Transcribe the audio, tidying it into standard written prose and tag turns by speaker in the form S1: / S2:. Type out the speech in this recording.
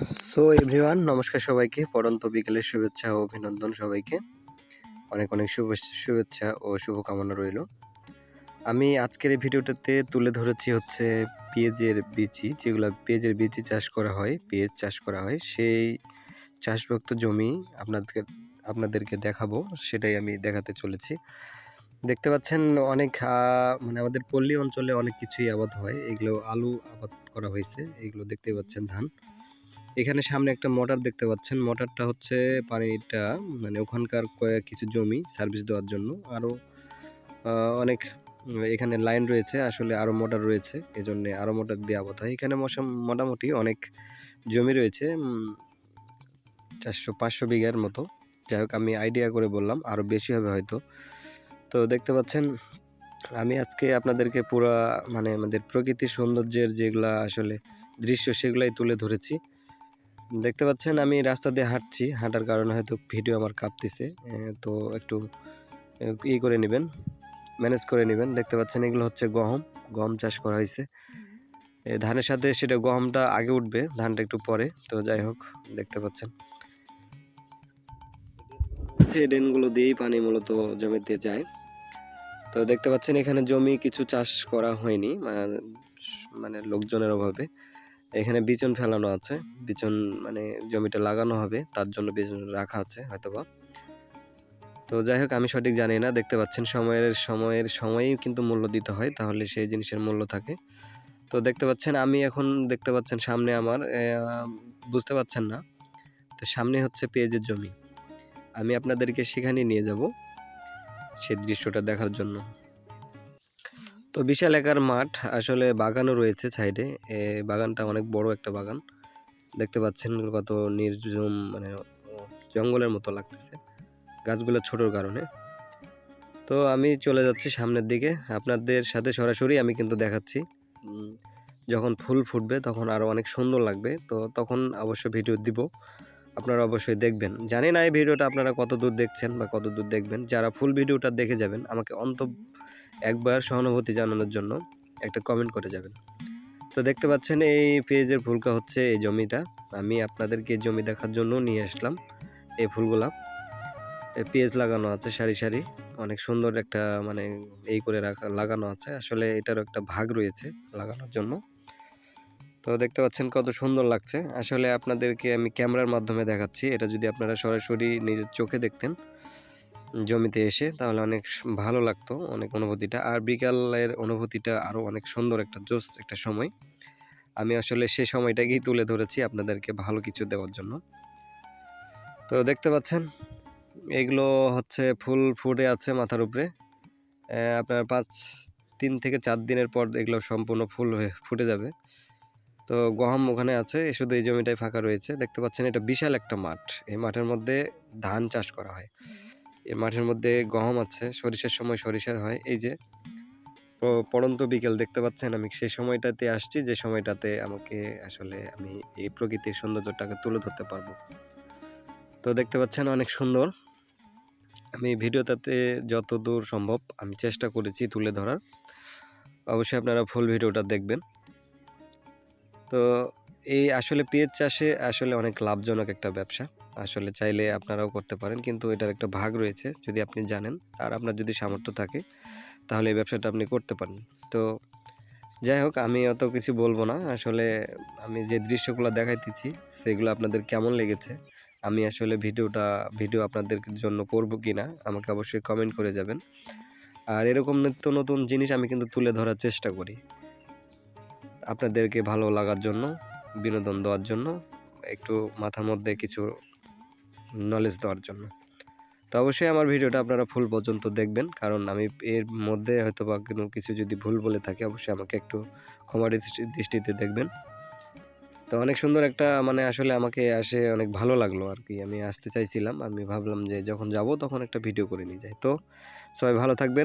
S1: So everyone, নমস্কার সবাইকে। পড়ন্ত বিকেলের শুভেচ্ছা ও অভিনন্দন সবাইকে। অনেক অনেক শুভেচ্ছা ও শুভকামনা রইল। আমি আজকের এই ভিডিওটাতে তুলে ধরেছি হচ্ছে পেঁয়াজের বিচি, যেগুলো পেঁয়াজের বিচি চাষ করা হয়, পেঁয়াজ চাষ করা হয়, সেই চাষভুক্ত জমি আপনাদেরকে দেখাবো, সেটাই আমি দেখাতে চলেছি। দেখতে পাচ্ছেন অনেক মানে আমাদের পল্লী অঞ্চলে অনেক কিছুই আবাদ হয়। এগুলো আলু আবাদ করা হয়েছে, এগুলো দেখতে পাচ্ছেন ধান। এখানে সামনে একটা মোটর দেখতে পাচ্ছেন, মোটরটা হচ্ছে পানিটা মানে ওখানকার কিছু জমি সার্ভিস দেওয়ার জন্য। আরও অনেক এখানে লাইন রয়েছে, আসলে আরও মোটর রয়েছে, এজন্য আরও মোটর দিয়ে আবাদ হয়। এখানে মোটামুটি অনেক জমি রয়েছে, 400-500 বিঘার মতো। যাই হোক, আমি আইডিয়া করে বললাম, আরও বেশি হবে হয়তো। তো দেখতে পাচ্ছেন আমি আজকে আপনাদেরকে পুরা মানে আমাদের প্রকৃতির সৌন্দর্যের যেগুলা আসলে দৃশ্য, সেগুলাই তুলে ধরেছি। দেখতে পাচ্ছেন আমি রাস্তা দিয়ে হাঁটছি, হাঁটার কারণে হয়তো ভিডিও আমার কাঁপতেছে, তো একটু করে নেবেন, ম্যানেজ করে নেবেন। দেখতে পাচ্ছেন এগুলো হচ্ছে গম চাষ করা হয়েছে। ধানের সাথে সেটা গমটা আগে উঠবে, ধানটা একটু পরে। তো যাই হোক, দেখতে পাচ্ছেন এই ড্রেনগুলো দিয়েই পানি মূলত জমিতে যায়। তো দেখতে পাচ্ছেন এখানে জমি কিছু চাষ করা হয়নি, মানে লোকজনের অভাবে। এখানে বিচন ফেলানো আছে, বিচন মানে জমিটা লাগানো হবে, তার জন্য বিচন রাখা আছে হয়তোবা। তো যাই হোক, আমি সঠিক জানি না। দেখতে পাচ্ছেন সময়ই কিন্তু মূল্য দিতে হয়, তাহলে সেই জিনিসের মূল্য থাকে। তো দেখতে পাচ্ছেন আমি এখন দেখতে পাচ্ছেন সামনে আমার বুঝতে পাচ্ছেন না, তো সামনে হচ্ছে পেঁয়াজের জমি। আমি আপনাদেরকে সেখানে নিয়ে যাব সেই দৃশ্যটা দেখার জন্য। তো বিশাল একার মাঠ, আসলে বাগানও রয়েছে সাইডে। বাগানটা অনেক বড় একটা বাগান, দেখতে পাচ্ছেন কত নির্জন, মানে জঙ্গলের মতো লাগতেছে গাছগুলো ছোটোর কারণে। তো আমি চলে যাচ্ছি সামনের দিকে, আপনাদের সাথে সরাসরি আমি কিন্তু দেখাচ্ছি। যখন ফুল ফুটবে তখন আরও অনেক সুন্দর লাগবে, তো তখন অবশ্যই ভিডিও দিব, আপনারা অবশ্যই দেখবেন। জানি না এই ভিডিওটা আপনারা কত দূর দেখছেন বা কত দূর দেখবেন। যারা ফুল ভিডিওটা দেখে যাবেন, আমাকে একবার সহানুভূতি জানানোর জন্য একটা কমেন্ট করে যাবেন। তো দেখতে পাচ্ছেন এই পেঁয়াজের ফুলকা হচ্ছে এই জমিটা। আমি আপনাদেরকে জমি দেখার জন্য নিয়ে আসলাম। এই ফুলগুলা পেঁয়াজ লাগানো আছে সারি সারি, অনেক সুন্দর একটা মানে করে লাগানো আছে। আসলে এটারও একটা ভাগ রয়েছে লাগানোর জন্য। তো দেখতে পাচ্ছেন কত সুন্দর লাগছে। আসলে আপনাদেরকে আমি ক্যামেরার মাধ্যমে দেখাচ্ছি, এটা যদি আপনারা সরাসরি নিজের চোখে দেখতেন জমিতে এসে, তাহলে অনেক ভালো লাগতো, অনেক অনুভূতিটা। আর বিকালের অনুভূতিটা আরো অনেক সুন্দর, একটা জোস একটা সময়। আমি আসলে সেই সময়টাকেই তুলে ধরেছি আপনাদেরকে ভালো কিছু দেওয়ার জন্য। তো দেখতে পাচ্ছেন এগুলো হচ্ছে ফুল ফুটে আছে মাথার উপরে। আপনার 3 থেকে 4 দিনের পর এগুলো সম্পূর্ণ ফুল হয়ে ফুটে যাবে। তো গম ওখানে আছে, শুধু এই জমিটাই ফাঁকা রয়েছে। দেখতে পাচ্ছেন এটা বিশাল একটা মাঠ, এই মাঠের মধ্যে ধান চাষ করা হয়। এই মাঠের মধ্যে গম আছে, সরিষার সময় সরিষার হয়। এই যে পড়ন্ত বিকেল দেখতে পাচ্ছেন, আমি সেই সময়টাতে আসছি, যে সময়টাতে আমাকে আসলে আমি এই প্রকৃতির সৌন্দর্যটাকে তুলে ধরতে পারবো। তো দেখতে পাচ্ছেন অনেক সুন্দর। আমি ভিডিওটাতে যতদূর সম্ভব আমি চেষ্টা করেছি তুলে ধরার। অবশ্যই আপনারা ফুল ভিডিওটা দেখবেন। তো এই আসলে পেঁয়াজ চাষে আসলে অনেক লাভজনক একটা ব্যবসা। আসলে চাইলে আপনারাও করতে পারেন, কিন্তু এটার একটা ভাগ রয়েছে, যদি আপনি জানেন আর আপনার যদি সামর্থ্য থাকে, তাহলে এই ব্যবসাটা আপনি করতে পারেন। তো যাই হোক, আমি অত কিছু বলবো না। আসলে আমি যে দৃশ্যগুলো দেখাইতেছি, সেগুলো আপনাদের কেমন লেগেছে, আমি আসলে ভিডিও আপনাদের জন্য করবো কিনা, আমাকে অবশ্যই কমেন্ট করে যাবেন। আর এরকম নিত্য নতুন জিনিস আমি কিন্তু তুলে ধরার চেষ্টা করি আপনাদেরকে ভালো লাগার জন্য, বিনোদন দেওয়ার জন্য, একটু মাথার মধ্যে কিছু নলেজ দেওয়ার জন্য। তো অবশ্যই আমার ভিডিওটা আপনারা ফুল পর্যন্ত দেখবেন, কারণ আমি এর মধ্যে হয়তো বা কোনো কিছু যদি ভুল বলে থাকি, অবশ্যই আমাকে একটু ক্ষমা দৃষ্টিতে দেখবেন। তো অনেক সুন্দর একটা মানে আসলে আমাকে অনেক ভালো লাগলো আর কি। আমি আসতে চাইছিলাম, আমি ভাবলাম যে যখন যাব তখন একটা ভিডিও করে নিয়ে যাই। তো সবাই ভালো থাকবেন।